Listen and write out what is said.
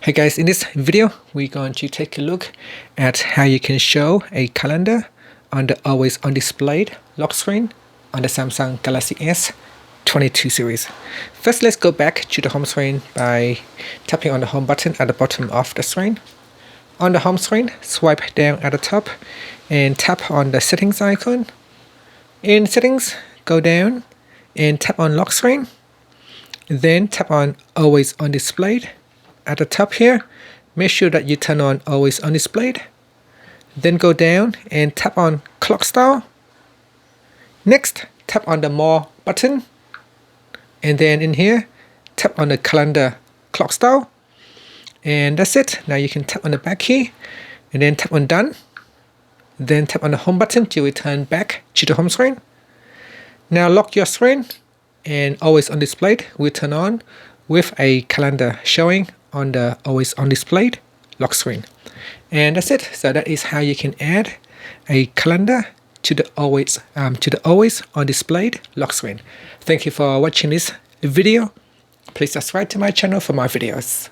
Hey guys, in this video, we're going to take a look at how you can show a calendar on the always on display lock screen on the Samsung Galaxy S22 series. First, let's go back to the home screen by tapping on the home button at the bottom of the screen. On the home screen, swipe down at the top and tap on the settings icon. In settings, go down and tap on lock screen. Then tap on always on display. At the top here, make sure that you turn on always on display. Then go down and tap on clock style. Next, tap on the more button. And then in here, tap on the calendar clock style. And that's it. Now you can tap on the back key and then tap on done. Then tap on the home button to return back to the home screen. Now lock your screen and always on display will turn on with a calendar showing on the always on display lock screen. And that's it. So that is how you can add a calendar to the always on display lock screen. Thank you for watching this video. Please subscribe to my channel for more videos.